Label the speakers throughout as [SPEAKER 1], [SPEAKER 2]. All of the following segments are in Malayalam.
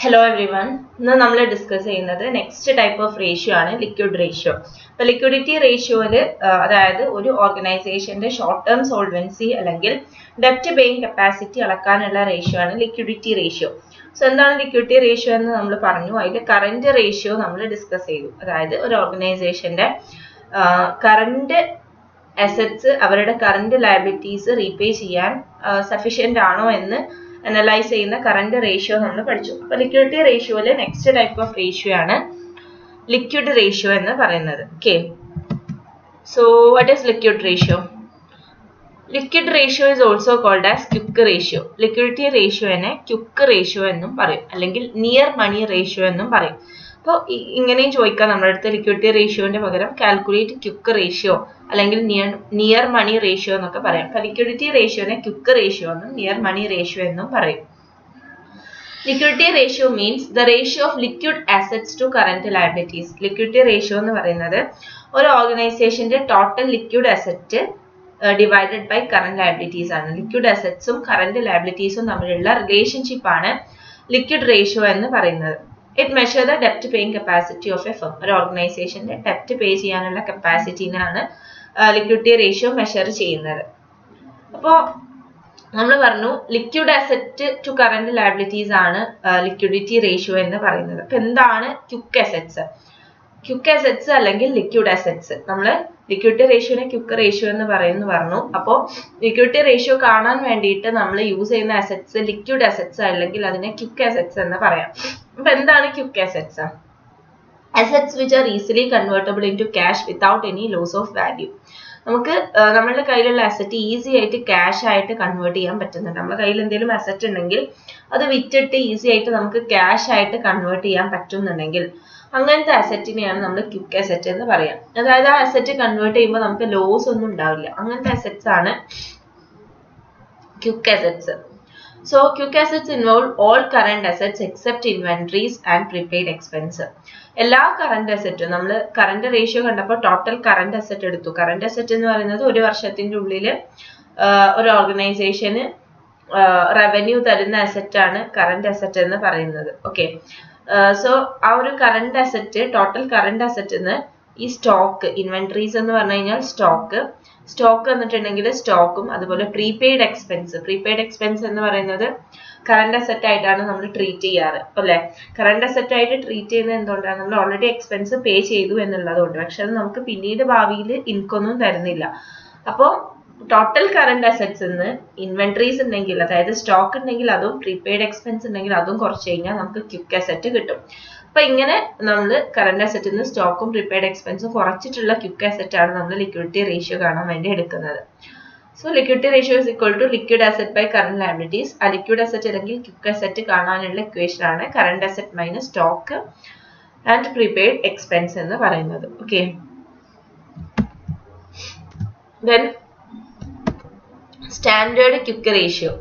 [SPEAKER 1] Hello everyone. ഇന്ന് നമ്മൾ ഡിസ്കസ് ചെയ്യുന്നത് നെക്സ്റ്റ് ടൈപ്പ് ഓഫ് റേഷ്യോ ആണ് ലിക്വിഡ് റേഷ്യോ. അപ്പോൾ ലിക്വിഡിറ്റി റേഷ്യോയിൽ അതായത് ഒരു ഓർഗനൈസേഷന്റെ ഷോർട്ട് ടേം സോൾവൻസി അല്ലെങ്കിൽ ഡെപ്റ്റ് പേയിങ് കപ്പാസിറ്റി അളക്കാനുള്ള റേഷ്യോ ആണ് ലിക്വിഡിറ്റി റേഷ്യോ. സോ എന്താണ് ലിക്വിഡിറ്റി റേഷ്യോ എന്ന് നമ്മൾ പറഞ്ഞു. അതിൽ കറന്റ് റേഷ്യോ നമ്മൾ ഡിസ്കസ് ചെയ്തു. അതായത് ഒരു ഓർഗനൈസേഷന്റെ കറന്റ് അസറ്റ്സ് അവരുടെ കറന്റ് ലയബിലിറ്റീസ് റീപേ ചെയ്യാൻ സഫീഷ്യന്റ് ആണോ എന്ന് അനലൈസ് ചെയ്യുന്ന കറന്റ് റേഷ്യോ നമ്മൾ പഠിച്ചു. അപ്പോൾ ലിക്വിഡിറ്റി റേഷ്യോയിലെ നെക്സ്റ്റ് ടൈപ്പ് ഓഫ് റേഷ്യോ ആണ് ലിക്വിഡ് റേഷ്യോ എന്ന് പറയുന്നത്. Okay, so what is liquid ratio? Liquid ratio is also called as quick ratio. Liquidity റേഷ്യോനെ ക്വിക്ക് റേഷ്യോ എന്നും പറയും, അല്ലെങ്കിൽ നിയർ മണി റേഷ്യോ എന്നും പറയും. അപ്പോൾ ഇങ്ങനെയും ചോദിക്കാം നമ്മുടെ അടുത്ത് ലിക്വിഡിറ്റി റേഷ്യോന്റെ പകരം കാൽക്കുലേറ്റ് ക്വിക്ക് റേഷ്യോ അല്ലെങ്കിൽ നിയർ മണി റേഷ്യോ എന്നൊക്കെ പറയാം. അപ്പോൾ ലിക്വിഡിറ്റി റേഷ്യോനെ ക്വിക്ക് റേഷ്യോ എന്നും നിയർ മണി റേഷ്യോ എന്നും പറയും. Liquidity ratio means the ratio of liquid assets to current liabilities. Liquidity ratio എന്ന് പറയുന്നത് ഒരു ഓർഗനൈസേഷന്റെ total liquid asset divided by current liabilities ആണ്. ലിക്വിഡ് അസറ്റ്സും കറന്റ് ലയബിലിറ്റീസും തമ്മിലുള്ള റിലേഷൻഷിപ്പ് ആണ് ലിക്വിഡ് റേഷ്യോ എന്ന് പറയുന്നത്. It measures the debt paying capacity of a firm. ഒരു ഓർഗനൈസേഷന്റെ ഡെപ്റ്റ് പേ ചെയ്യാനുള്ള കപ്പാസിറ്റിനാണ് ലിക്വിഡിറ്റി റേഷ്യോ മെഷർ ചെയ്യുന്നത്. അപ്പോൾ നമ്മൾ പറഞ്ഞു liquid asset to current liabilities ആണ് ലിക്വിഡിറ്റി റേഷ്യോ എന്ന് പറയുന്നത്. അപ്പൊ എന്താണ് ക്വിക്ക് അസറ്റ്സ്? ക്വിക്ക് അസറ്റ്സ് അല്ലെങ്കിൽ ലിക്വിഡ് അസറ്റ്സ്, നമ്മൾ ലിക്വിഡിറ്റി റേഷ്യോനെ ക്വിക്ക് റേഷ്യോ എന്ന് പറഞ്ഞു. അപ്പോൾ ലിക്വിഡിറ്റി റേഷ്യോ കാണാൻ വേണ്ടിയിട്ട് നമ്മൾ യൂസ് ചെയ്യുന്ന അസറ്റ്സ് ലിക്വിഡ് അസറ്റ്സ് അല്ലെങ്കിൽ അതിനെ ക്വിക്ക് അസറ്റ്സ് എന്ന് പറയാം. അപ്പൊ എന്താണ് quick assets? Assets which are easily convertible into cash without any loss of value. നമുക്ക് നമ്മളുടെ കയ്യിലുള്ള അസറ്റ് ഈസി ആയിട്ട് ക്യാഷ് ആയിട്ട് കൺവേർട്ട് ചെയ്യാൻ പറ്റുന്നുണ്ട്. നമ്മുടെ കയ്യിൽ എന്തെങ്കിലും അസറ്റ് ഉണ്ടെങ്കിൽ അത് വിറ്റിട്ട് ഈസി ആയിട്ട് നമുക്ക് ക്യാഷ് ആയിട്ട് കൺവേർട്ട് ചെയ്യാൻ പറ്റുന്നുണ്ടെങ്കിൽ അങ്ങനത്തെ അസറ്റിനെയാണ് നമ്മൾ ക്വിക്ക് അസറ്റ് എന്ന് പറയാം. അതായത് ആ അസറ്റ് കൺവേർട്ട് ചെയ്യുമ്പോൾ നമുക്ക് ലോസ് ഒന്നും ഉണ്ടാവില്ല. അങ്ങനത്തെ അസറ്റ്സ് ആണ് quick assets. So quick assets involve all current assets except inventories and prepaid expense. എല്ലാ കറന്റ് അസറ്റും നമ്മൾ കറന്റ് റേഷ്യോ കണ്ടപ്പോൾ ടോട്ടൽ കറന്റ് അസറ്റ് എടുത്തു. കറന്റ് അസറ്റ് എന്ന് പറയുന്നത് ഒരു വർഷത്തിന്റെ ഉള്ളിൽ ഒരു ഓർഗനൈസേഷന് റവന്യൂ തരുന്ന അസറ്റ് ആണ് കറന്റ് അസറ്റ് എന്ന് പറയുന്നത്. ഓക്കെ, സോ ആ ഒരു കറന്റ് അസറ്റ് ടോട്ടൽ കറന്റ് അസറ്റിന്ന് ഈ സ്റ്റോക്ക്, ഇൻവെന്ററീസ് എന്ന് പറഞ്ഞു കഴിഞ്ഞാൽ സ്റ്റോക്ക് വന്നിട്ടുണ്ടെങ്കിൽ സ്റ്റോക്കും അതുപോലെ പ്രീപെയ്ഡ് എക്സ്പെൻസ് എന്ന് പറയുന്നത് കറന്റ് അസറ്റ് ആയിട്ടാണ് നമ്മൾ ട്രീറ്റ് ചെയ്യാറ്. അല്ലേ, കറന്റ് അസറ്റ് ആയിട്ട് ട്രീറ്റ് ചെയ്യുന്നത് എന്തുകൊണ്ടാണ്? നമ്മൾ ഓൾറെഡി എക്സ്പെൻസ് പേ ചെയ്തു എന്നുള്ളതുകൊണ്ട്. പക്ഷെ അത് നമുക്ക് പിന്നീട് ഭാവിയിൽ ഇൻകൊന്നും തരുന്നില്ല. അപ്പോൾ ടോട്ടൽ കറന്റ് അസറ്റ്സ് ഇൻവെന്ററീസ് ഉണ്ടെങ്കിൽ, അതായത് സ്റ്റോക്ക് ഉണ്ടെങ്കിൽ അതും പ്രീപെയ്ഡ് എക്സ്പെൻസ് ഉണ്ടെങ്കിൽ അതും കുറച്ച് കഴിഞ്ഞാൽ നമുക്ക് ക്വിക്ക് അസറ്റ് കിട്ടും. അപ്പൊ ഇങ്ങനെ നമ്മൾ കറന്റ് അസറ്റിൽ നിന്ന് സ്റ്റോക്കും പ്രീപെയ്ഡ് എക്സ്പെൻസും കുറച്ചിട്ടുള്ള ക്വിക്ക് അസറ്റ് ആണ് നമ്മൾ ലിക്വിഡിറ്റി റേഷ്യോ കാണാൻ വേണ്ടി എടുക്കുന്നത്. So liquidity ratio is equal to liquid asset by current liabilities. ആ ലിക്വിഡ് അസറ്റ് അല്ലെങ്കിൽ ക്വിക്ക് അസറ്റ് കാണാനുള്ള ഇക്വേഷൻ ആണ് current asset minus stock and prepaid expense എന്ന് പറയുന്നത്. Okay, then standard quick ratio.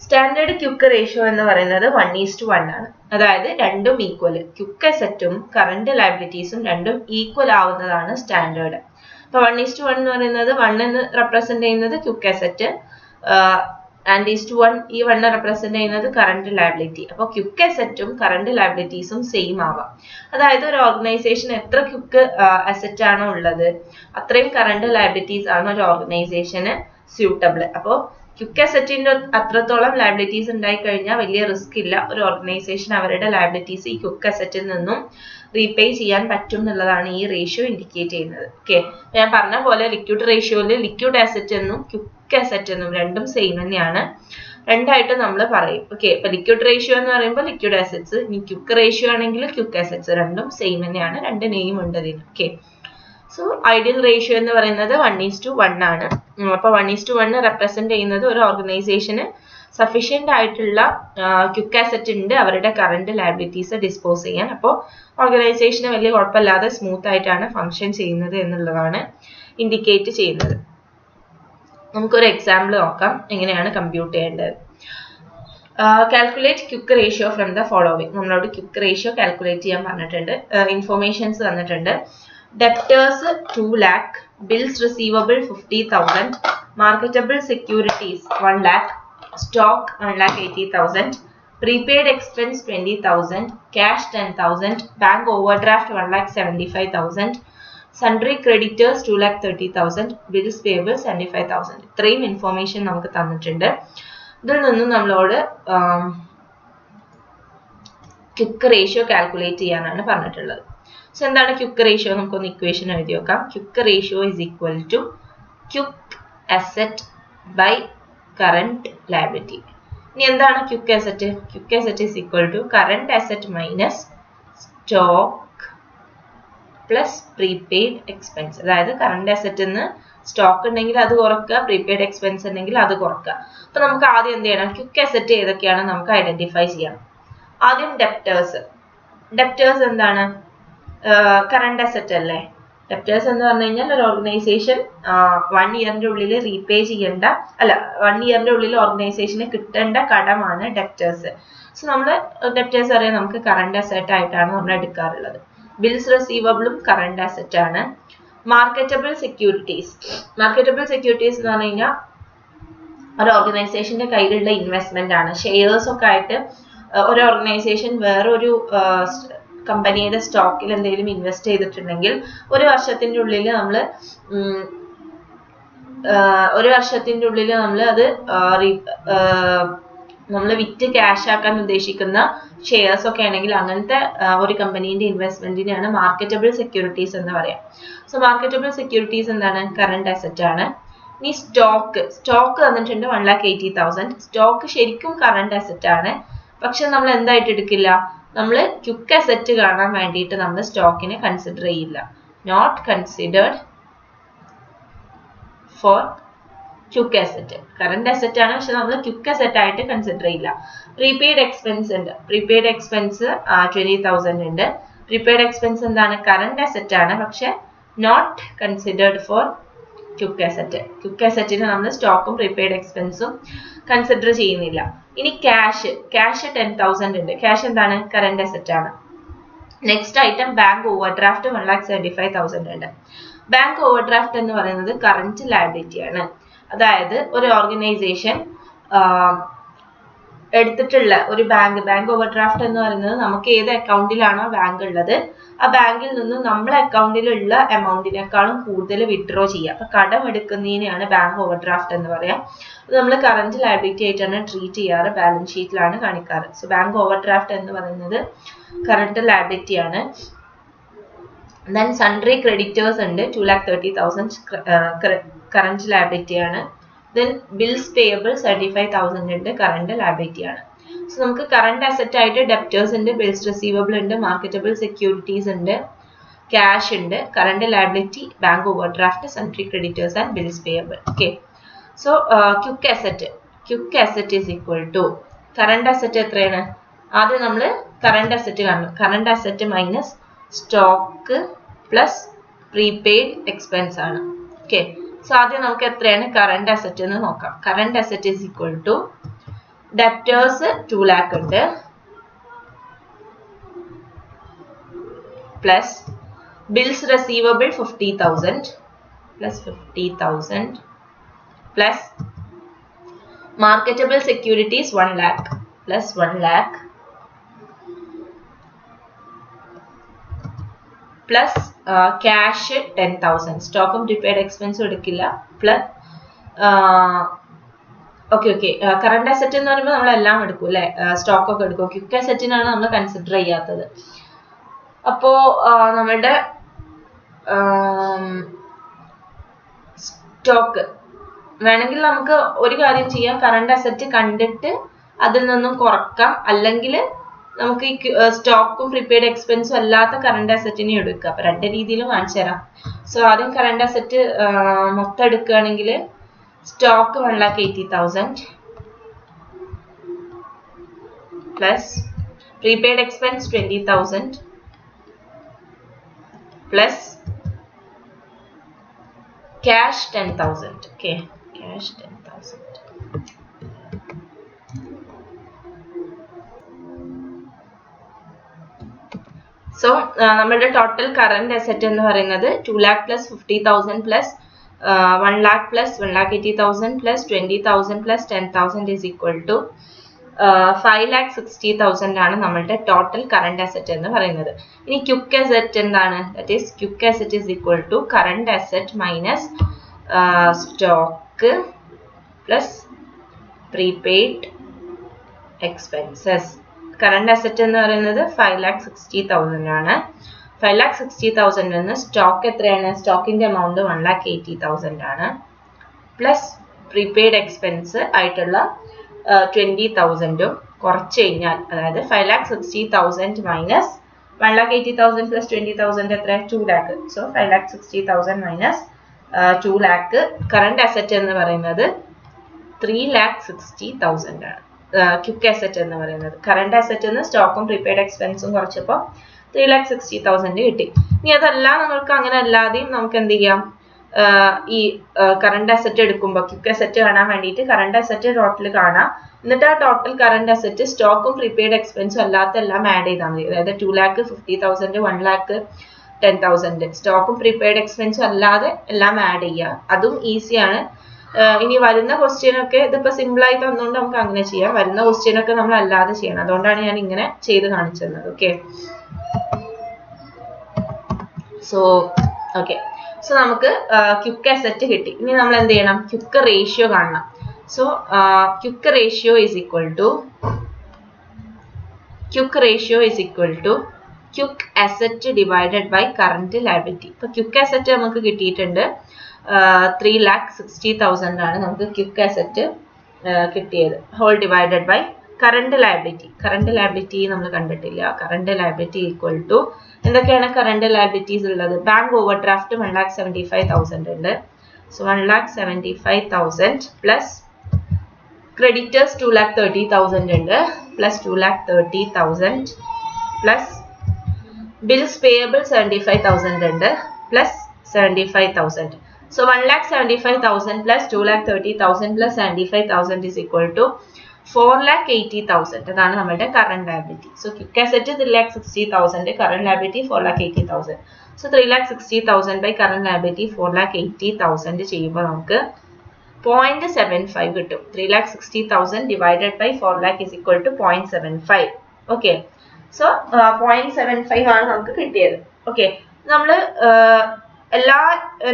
[SPEAKER 1] Standard quick ratio എന്ന് പറയുന്നത് 1:1 ആണ്. അതായത് രണ്ടും ഈക്വൽ, ക്വിക്ക് അസറ്റും കറന്റ് ലയബിലിറ്റീസും രണ്ടും ഈക്വൽ ആവുന്നതാണ് സ്റ്റാൻഡേർഡ്. അപ്പൊ 1:1 എന്ന് പറയുന്നത് 1 എന്ന് റെപ്രസെന്റ് ചെയ്യുന്നത് ക്വിക്ക് അസറ്റ്, ആൻഡ് 1 ഈ 1 റെപ്രസെന്റ് ചെയ്യുന്നത് കറന്റ് ലയബിലിറ്റി. അപ്പൊ ക്വിക്ക് അസറ്റും കറന്റ് ലയബിലിറ്റീസും സെയിം ആവാം. അതായത് ഒരു ഓർഗനൈസേഷൻ എത്ര ക്വിക്ക് അസറ്റ് ആണോ ഉള്ളത് അത്രയും കറന്റ് ലയബിലിറ്റീസ് ആണ് ഒരു ഓർഗനൈസേഷന് സ്യൂട്ടബിൾ. അപ്പോൾ ക്വിക്ക് അസറ്റിന്റെ അത്രത്തോളം ലയബിലിറ്റീസ് ഉണ്ടായി കഴിഞ്ഞാൽ വലിയ റിസ്ക് ഇല്ല. ഒരു ഓർഗനൈസേഷൻ അവരുടെ ലയബിലിറ്റീസ് ഈ ക്വിക്ക് അസറ്റിൽ നിന്നും റീപേ ചെയ്യാൻ പറ്റും എന്നുള്ളതാണ് ഈ റേഷ്യോ ഇൻഡിക്കേറ്റ് ചെയ്യുന്നത്. ഓക്കെ, ഞാൻ പറഞ്ഞ പോലെ ലിക്വിഡ് റേഷ്യോയിൽ ലിക്വിഡ് അസറ്റ് എന്നും ക്വിക്ക് അസറ്റ് എന്നും രണ്ടും സെയിം തന്നെയാണ്, രണ്ടായിട്ട് നമ്മൾ പറയും. ഓക്കെ, ഇപ്പൊ ലിക്വിഡ് റേഷ്യോ എന്ന് പറയുമ്പോൾ ലിക്വിഡ് അസറ്റ്സ്, ഇനി ക്വിക്ക് റേഷ്യോ ആണെങ്കിൽ ക്വിക്ക് അസറ്റ്സ്, രണ്ടും സെയിം തന്നെയാണ്, രണ്ട് നെയിം ഉണ്ട് ഇതിന്. ഓക്കെ, സോ ഐഡിയൽ റേഷ്യോ എന്ന് പറയുന്നത് 1:1 ആണ്. അപ്പൊ 1:1 റെപ്രസെന്റ് ചെയ്യുന്നത് ഒരു ഓർഗനൈസേഷന് സഫീഷ്യന്റ് ആയിട്ടുള്ള ക്വിക്ക് അസറ്റ് ഉണ്ട് അവരുടെ കറന്റ് ലയബിലിറ്റീസ് ഡിസ്പോസ് ചെയ്യാൻ. അപ്പോൾ ഓർഗനൈസേഷന് വലിയ കുഴപ്പമില്ലാതെ സ്മൂത്ത് ആയിട്ടാണ് ഫങ്ഷൻ ചെയ്യുന്നത് എന്നുള്ളതാണ് ഇൻഡിക്കേറ്റ് ചെയ്യുന്നത്. നമുക്കൊരു എക്സാമ്പിൾ നോക്കാം എങ്ങനെയാണ് കമ്പ്യൂട്ട് ചെയ്യേണ്ടത്. Calculate quick ratio from the following. നമ്മളോട് ക്വിക്ക് റേഷ്യോ കാൽക്കുലേറ്റ് ചെയ്യാൻ പറഞ്ഞിട്ടുണ്ട്, ഇൻഫോർമേഷൻസ് തന്നിട്ടുണ്ട്. Debtors 2 lakh, bills receivable 50,000, marketable securities 1 lakh, stock 1,80,000, prepaid expense 20,000, cash 10,000, bank overdraft 1,75,000, sundry creditors 2,30,000, bills payable 75,000. ഇത്രയും ഇൻഫോർമേഷൻ നമുക്ക് തന്നിട്ടുണ്ട്. ഇതിൽ നിന്നും നമ്മളോട് ക്വിക്ക് റേഷ്യോ കാൽക്കുലേറ്റ് ചെയ്യാനാണ് പറഞ്ഞിട്ടുള്ളത്. സോ എന്താണ് ക്വിക്ക് റേഷ്യോ? നമുക്കൊന്ന് ഇക്വേഷൻ എഴുതി നോക്കാം. Quick ratio is equal to quick asset by current liability. ഇനി എന്താണ് quick asset? Quick asset is equal to current asset minus stock plus prepaid expense. അതായത് കറന്റ് അസറ്റിന്ന് സ്റ്റോക്ക് ഉണ്ടെങ്കിൽ അത് കുറക്കുക, പ്രീപെയ്ഡ് എക്സ്പെൻസ് ഉണ്ടെങ്കിൽ അത് കുറക്കുക. അപ്പൊ നമുക്ക് ആദ്യം എന്ത് ചെയ്യണം? ക്വിക്ക് അസറ്റ് ഏതൊക്കെയാണ് നമുക്ക് ഐഡന്റിഫൈ ചെയ്യണം. ആദ്യം ഡെപ്റ്റേഴ്സ്. ഡെപ്റ്റേഴ്സ് എന്താണ്? കറന്റ് അസറ്റ് അല്ലേ? ഡെപ്റ്റേഴ്സ് എന്ന് പറഞ്ഞു കഴിഞ്ഞാൽ ഒരു ഓർഗനൈസേഷൻ 1 ഇയറിന്റെ ഉള്ളിൽ റീപേ ചെയ്യേണ്ട, അല്ല 1 ഇയറിന്റെ ഉള്ളിൽ ഓർഗനൈസേഷന് കിട്ടേണ്ട കടമാണ് ഡെപ്റ്റേഴ്സ്. സോ നമ്മൾ ഡെപ്റ്റേഴ്സ് അറിയാം നമുക്ക് കറന്റ് അസറ്റ് ആയിട്ടാണ് നമ്മൾ എടുക്കാറുള്ളത്. ബിൽസ് റിസീവബിളും കറന്റ് അസറ്റ് ആണ്. Marketable securities. മാർക്കറ്റബിൾ സെക്യൂരിറ്റീസ് എന്ന് പറഞ്ഞു കഴിഞ്ഞാൽ ഒരു ഓർഗനൈസേഷന്റെ കയ്യിലുള്ള ഇൻവെസ്റ്റ്മെന്റ് ആണ്. ഷെയർസ് ഒക്കെ ആയിട്ട് ഒരു ഓർഗനൈസേഷൻ വേറൊരു കമ്പനിയുടെ സ്റ്റോക്കിൽ എന്തെങ്കിലും ഇൻവെസ്റ്റ് ചെയ്തിട്ടുണ്ടെങ്കിൽ ഒരു വർഷത്തിന്റെ ഉള്ളിൽ നമ്മൾ അത് നമ്മൾ വിറ്റ് ക്യാഷ് ആക്കാൻ ഉദ്ദേശിക്കുന്ന ഷെയർസ് ഒക്കെ ആണെങ്കിൽ അങ്ങനത്തെ ഒരു കമ്പനീന്റെ ഇൻവെസ്റ്റ്മെന്റിനെയാണ് മാർക്കറ്റബിൾ സെക്യൂരിറ്റീസ് എന്ന് പറയാം. സോ മാർക്കറ്റബിൾ സെക്യൂരിറ്റീസ് എന്താണ്? കറന്റ് അസറ്റ് ആണ്. ഇനി സ്റ്റോക്ക് തന്നിട്ടുണ്ട് 1,80,000. സ്റ്റോക്ക് ശരിക്കും കറന്റ് അസറ്റ് ആണ്. പക്ഷെ നമ്മൾ എന്തായിട്ട് എടുക്കില്ല? നമ്മൾ ക്വിക്ക് അസറ്റ് കാണാൻ വേണ്ടിയിട്ട് നമ്മൾ സ്റ്റോക്കിനെ കൺസിഡർ ചെയ്യില്ല. Not considered for quick asset. Current asset ആണ്, പക്ഷെ നമ്മൾ ക്വിക്ക് അസറ്റ് ആയിട്ട് കൺസിഡർ ചെയ്യില്ല. പ്രീപെയ്ഡ് എക്സ്പെൻസ് ഉണ്ട്. പ്രീപെയ്ഡ് എക്സ്പെൻസ് 20,000 ഉണ്ട്. പ്രീപെയ്ഡ് എക്സ്പെൻസ് എന്താണ്? കറന്റ് അസറ്റ് ആണ്, പക്ഷെ not considered for quick asset. Quick അസറ്റിന് നമ്മൾ സ്റ്റോക്കും പ്രീപെയ്ഡ് എക്സ്പെൻസും കൺസിഡർ ചെയ്യുന്നില്ല. ഇനി ക്യാഷ് 10,000 ഉണ്ട്. ക്യാഷ് എന്താണ്? കറന്റ് അസറ്റ് ആണ്. നെക്സ്റ്റ് ഐറ്റം ബാങ്ക് ഓവർഡ്രാഫ്റ്റ് 1,75,000 ഉണ്ട്. ബാങ്ക് ഓവർഡ്രാഫ്റ്റ് എന്ന് പറയുന്നത് കറന്റ് ലയബിലിറ്റി ആണ്. അതായത് ഒരു ഓർഗനൈസേഷൻ എടുത്തിട്ടുള്ള ഒരു ബാങ്ക് ഓവർഡ്രാഫ്റ്റ് എന്ന് പറയുന്നത് നമുക്ക് ഏത് അക്കൗണ്ടിലാണോ ബാങ്ക് ഉള്ളത് ആ ബാങ്കിൽ നിന്ന് നമ്മളെ അക്കൗണ്ടിലുള്ള എമൗണ്ടിനേക്കാളും കൂടുതൽ വിഡ്രോ ചെയ്യുക. അപ്പൊ കടം എടുക്കുന്നതിനെയാണ് ബാങ്ക് ഓവർഡ്രാഫ്റ്റ് എന്ന് പറയാം. അത് നമ്മൾ കറന്റ് ലയബിലിറ്റി ആയിട്ടാണ് ട്രീറ്റ് ചെയ്യാറ്, ബാലൻസ് ഷീറ്റിലാണ് കാണിക്കാറ്. സോ ബാങ്ക് ഓവർഡ്രാഫ്റ്റ് എന്ന് പറയുന്നത് കറന്റ് ലയബിലിറ്റി ആണ്. ദെൻ സൺട്രി ക്രെഡിറ്റേഴ്സ് ഉണ്ട് 2,30,000 കറന്റ് ലയബിലിറ്റി ആണ്. ദെൻ ബിൽസ് പേയബിൾ 75,000 ഉണ്ട്, കറന്റ് ലയബിലിറ്റി ആണ്. സോ നമുക്ക് കറന്റ് അസറ്റ് ആയിട്ട് ഡെപ്റ്റേഴ്സ് ഉണ്ട്, ബിൽസ് റിസീവബിൾ ഉണ്ട്, മാർക്കറ്റബിൾ സെക്യൂരിറ്റീസ് ഉണ്ട്, ക്യാഷ് ഉണ്ട്, current liability, bank overdraft, sundry creditors and bills payable. Okay. So quick asset is equal to current asset എത്രയാണ്? ആദ്യം നമ്മൾ കറന്റ് അസറ്റ് കാണണം. Current asset minus stock plus prepaid expense ആണ്. ഓക്കെ. സോ ആദ്യം നമുക്ക് എത്രയാണ് കറന്റ് അസറ്റ് എന്ന് നോക്കാം. Current asset is equal to debtors 2 lakh ഉണ്ട് plus bills receivable 50,000 plus marketable securities 1 lakh plus 1 lakh plus cash 10,000. സ്റ്റോക്കും പ്രീപെയ്ഡ് എക്സ്പെൻസും എടുക്കില്ല. പ്ലസ് കറന്റ് അസറ്റ് എന്ന് പറയുമ്പോൾ നമ്മളെല്ലാം എടുക്കും അല്ലെ, സ്റ്റോക്ക് ഒക്കെ എടുക്കും. ക്വിക്ക് അസറ്റിനാണ് നമ്മൾ കൺസിഡർ ചെയ്യാത്തത്. അപ്പോ നമ്മളുടെ സ്റ്റോക്ക് വേണമെങ്കിൽ നമുക്ക് ഒരു കാര്യം ചെയ്യാം, കറന്റ് അസറ്റ് കണ്ടിട്ട് അതിൽ നിന്നും കുറക്കാം, അല്ലെങ്കിൽ നമുക്ക് ഈ സ്റ്റോക്കും പ്രീപെയ്ഡ് എക്സ്പെൻസും അല്ലാത്ത കറന്റ് അസറ്റിനെ എടുക്കുക. അപ്പൊ രണ്ട് രീതിയിലും കാണിച്ചു തരാം. സോ ആദ്യം കറന്റ് അസറ്റ് മൊത്തം എടുക്കുകയാണെങ്കിൽ stock 1,80,000 plus prepaid expense 20,000 plus cash 10,000. Okay, cash 10,000. So നമ്മുടെ ടോട്ടൽ കറന്റ് അസറ്റ് എന്ന് പറയുന്നത് 2 lakh plus 50,000 plus 1 lakh plus 1,80,000 plus 20,000 plus 10,000 is equal to 5,60,000 ആണ് നമ്മളുടെ ടോട്ടൽ കറണ്ട് അസറ്റ് എന്ന് പറയുന്നത്. ഇനി ക്വിക്ക് അസറ്റ് എന്താണ്? That is quick asset is equal to current asset minus stock plus prepaid expenses. Current asset എന്ന് പറയുന്നത് 5,60,000 ആണ്. 5,60,000 നിന്ന് സ്റ്റോക്ക് എത്രയാണ്? സ്റ്റോക്കിന്റെ എമൗണ്ട് 1,80,000 ആണ്. പ്ലസ് പ്രീപെയ്ഡ് എക്സ്പെൻസ് ആയിട്ടുള്ള 20,000 കുറച്ച് കഴിഞ്ഞാൽ, അതായത് 5,60,000 മൈനസ് 1,80,000 പ്ലസ് 20,000 എത്ര? 2 lakh. So 5,60,000 minus 2 lakh. Current asset എന്ന് പറയുന്നത് 3,60,000 ആണ്. ക്വിക്ക് അസറ്റ് എന്ന് പറയുന്നത് കറണ്ട് അസറ്റ് സ്റ്റോക്കും പ്രീപെയ്ഡ് എക്സ്പെൻസും കുറച്ചപ്പോൾ 3,60,000 കിട്ടി. ഇനി അതല്ല നമുക്ക് അങ്ങനെ അല്ലാതെയും നമുക്ക് എന്ത് ചെയ്യാം? ഈ കറണ്ട് അസറ്റ് എടുക്കുമ്പോൾ ക്വിക്ക് അസറ്റ് കാണാൻ വേണ്ടിയിട്ട് കറണ്ട് അസറ്റ് ടോട്ടൽ കാണാം. എന്നിട്ട് ആ ടോട്ടൽ കറണ്ട് അസറ്റ് സ്റ്റോക്കും പ്രീപെയ്ഡ് എക്സ്പെൻസും അല്ലാത്ത എല്ലാം ആഡ് ചെയ്താൽ മതി. അതായത് 2,50,000, 1,10,000 സ്റ്റോക്കും പ്രീപെയ്ഡ് എക്സ്പെൻസും അല്ലാതെ എല്ലാം ആഡ് ചെയ്യുക. അതും ഈസിയാണ്. ഇനി വരുന്ന ക്വസ്റ്റ്യൻ ഒക്കെ ഇതിപ്പോ സിമ്പിൾ ആയി തന്നുകൊണ്ട് നമുക്ക് അങ്ങനെ ചെയ്യാം. വരുന്ന ക്വസ്റ്റ്യൻ ഒക്കെ നമ്മൾ അല്ലാതെ ചെയ്യണം. അതുകൊണ്ടാണ് ഞാൻ ഇങ്ങനെ ചെയ്ത് കാണിച്ചു തന്നത്. ഓക്കെ, സോ നമുക്ക് ക്വിക്ക് അസറ്റ് കിട്ടി. ഇനി നമ്മൾ എന്ത് ചെയ്യണം? ക്വിക്ക് റേഷ്യോ കാണണം. So quick ratio is equal to quick asset divided by current liability. ഇപ്പൊ ക്വിക്ക് അസറ്റ് നമുക്ക് കിട്ടിയിട്ടുണ്ട് 3,60,000 ആണ് നമുക്ക് ക്വിക്ക് അസറ്റ് കിട്ടിയത്. Whole divided by current liability. Current liability നമ്മൾ കണ്ടിട്ടില്ല. കറന്റ് ലയബിലിറ്റി ഈക്വൽ ടു എന്തൊക്കെയാണ് കറന്റ് ലയബിലിറ്റീസ് ഉള്ളത്? ബാങ്ക് ഓവർ ഡ്രാഫ്റ്റ് 1,75,000 ഉണ്ട്. സോ 1,75,000 പ്ലസ് ക്രെഡിറ്റേഴ്സ് 2,30,000 ഉണ്ട്. പ്ലസ് 2,30,000 പ്ലസ് ബിൽസ് പേയബിൾ 75,000 ഉണ്ട്. Plus 75,000. So 1,75,000 plus 2,30,000 plus 75,000 is equal to 4,80,000. അതാണ് നമ്മുടെ current liability. So quick asset 3,60,000, current liability 4,80,000. So 3,60,000 by current liability 4,80,000 ചെയ്യുമ്പോൾ നമുക്ക് 0.75 കിട്ടും. 3,60,000 divided by 4 lakh is equal to 0.75. Okay, so 0.75 ആണ് നമുക്ക് കിട്ടിയത്. ഓക്കെ, നമ്മൾ എല്ലാ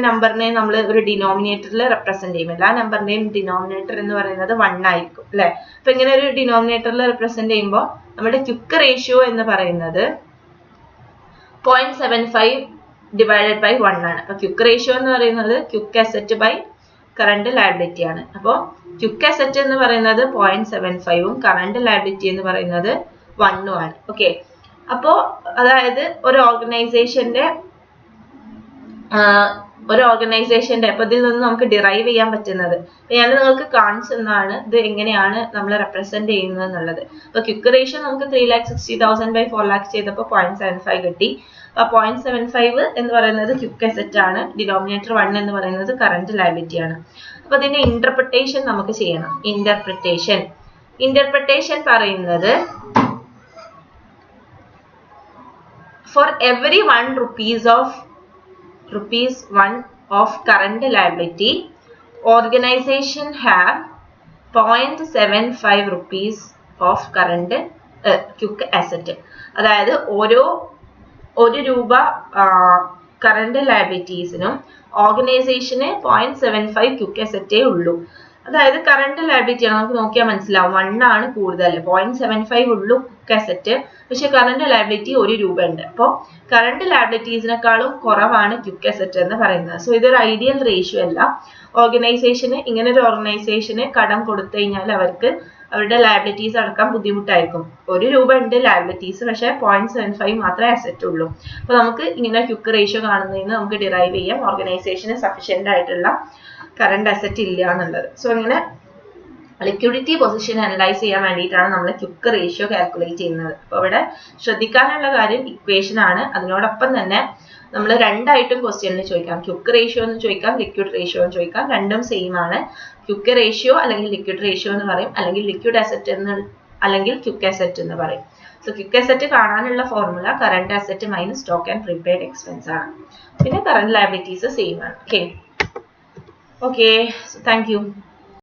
[SPEAKER 1] നമ്പറിനെയും നമ്മൾ ഒരു ഡിനോമിനേറ്ററിൽ റെപ്രസെന്റ് ചെയ്യും. എല്ലാ നമ്പറിന്റെയും ഡിനോമിനേറ്റർ എന്ന് പറയുന്നത് 1 ആയിരിക്കും അല്ലെ? അപ്പൊ ഇങ്ങനെ ഒരു ഡിനോമിനേറ്ററിൽ റെപ്രസെന്റ് ചെയ്യുമ്പോൾ നമ്മുടെ ക്വിക്ക് റേഷ്യോ എന്ന് പറയുന്നത് 0.75 ഡിവൈഡഡ് ബൈ 1 ആണ്. അപ്പൊ ക്വിക്ക് റേഷ്യോ എന്ന് പറയുന്നത് quick asset by current liability ആണ്. അപ്പോൾ ക്വിക്ക് അസറ്റ് എന്ന് പറയുന്നത് 0.75ഉം കറന്റ് ലയബിലിറ്റി എന്ന് പറയുന്നത് 1 ആണ്. ഓക്കെ, അപ്പോ അതായത് ഒരു ഓർഗനൈസേഷന്റെ അപ്പൊ ഇതിൽ നിന്ന് നമുക്ക് ഡിറൈവ് ചെയ്യാൻ പറ്റുന്നത് ഞാൻ നിങ്ങൾക്ക് കാണിച്ചു തന്നതാണ് ഇത് എങ്ങനെയാണ് നമ്മൾ റെപ്രസെന്റ് ചെയ്യുന്നത് എന്നുള്ളത്. അപ്പൊ ക്വിക്ക് റേഷ്യോ നമുക്ക് 3,60,000 ബൈ 4 lakh ചെയ്തപ്പോൾ 0.75 കിട്ടി. 0.75 എന്ന് പറയുന്നത് ക്വിക്ക് അസറ്റ് ആണ്. ഡിനോമിനേറ്റർ 1 എന്ന് പറയുന്നത് കറന്റ് ലയബിലിറ്റി ആണ്. അപ്പൊ ഇതിന്റെ ഇന്റർപ്രിട്ടേഷൻ നമുക്ക് ചെയ്യണം. ഇന്റർപ്രിട്ടേഷൻ പറയുന്നത് for every 1 rupees of current liability, organization have 0.75 rupees of current quick asset. അതായത് ഓരോ 1 രൂപ കറന്റ് ലയബിലിറ്റീസിനും ഓർഗനൈസേഷന് 0.75 ക്വിക്ക് അസറ്റേ ഉള്ളൂ. അതായത് കറന്റ് ലയബിലിറ്റി നമുക്ക് നോക്കിയാൽ മനസ്സിലാവും 1 ആണ് കൂടുതൽ, 0.75 ഉള്ളൂ ക്വിക്ക് അസറ്റ്. പക്ഷെ കറന്റ് ലയബിലിറ്റി 1 രൂപ ഉണ്ട്. അപ്പോൾ കറന്റ് ലയബിലിറ്റീസിനെക്കാളും കുറവാണ് ക്വിക്ക് അസറ്റ് എന്ന് പറയുന്നത്. സോ ഇതൊരു ഐഡിയൽ റേഷ്യോ അല്ല. ഇങ്ങനെ ഒരു ഓർഗനൈസേഷന് കടം കൊടുത്തു കഴിഞ്ഞാൽ അവർക്ക് അവരുടെ ലയബിലിറ്റീസ് അടക്കാൻ ബുദ്ധിമുട്ടായിരിക്കും. 1 രൂപ ഉണ്ട് ലയബിലിറ്റീസ്, പക്ഷെ 0.75 മാത്രമേ അസറ്റ് ഉള്ളൂ. അപ്പൊ നമുക്ക് ഇങ്ങനെ ക്വിക്ക് റേഷ്യോ കാണുന്നതിന് നമുക്ക് ഡിറൈവ് ചെയ്യാം ഓർഗനൈസേഷന് സഫീഷ്യന്റ് ആയിട്ടുള്ള കറന്റ് അസറ്റ് ഇല്ല എന്നുള്ളത്. സോ അങ്ങനെ ലിക്വിഡിറ്റി പൊസിഷൻ അനലൈസ് ചെയ്യാൻ വേണ്ടിയിട്ടാണ് നമ്മൾ ക്വിക്ക് റേഷ്യോ കാൽക്കുലേറ്റ് ചെയ്യുന്നത്. അപ്പോൾ ഇവിടെ ശ്രദ്ധിക്കാനുള്ള കാര്യം ഇക്വേഷൻ ആണ്. അതിനോടൊപ്പം തന്നെ നമ്മൾ രണ്ടായിട്ടും ക്വസ്റ്റ്യനിൽ ചോദിക്കാം. ക്വിക്ക് റേഷ്യോ എന്ന് ചോദിക്കാം, ലിക്വിഡ് റേഷ്യോ എന്ന് ചോദിക്കാം. രണ്ടും സെയിം ആണ്. ക്വിക്ക് റേഷ്യോ അല്ലെങ്കിൽ ലിക്വിഡ് റേഷ്യോ എന്ന് പറയും, അല്ലെങ്കിൽ ലിക്വിഡ് അസറ്റ് എന്ന് അല്ലെങ്കിൽ ക്വിക്ക് അസറ്റ് എന്ന് പറയും. സോ ക്വിക്ക് അസറ്റ് കാണാനുള്ള formula current asset minus stock and prepaid expense ആണ്. പിന്നെ കറന്റ് ലയബിലിറ്റീസ് സെയിം ആണ്. Okay, so thank you.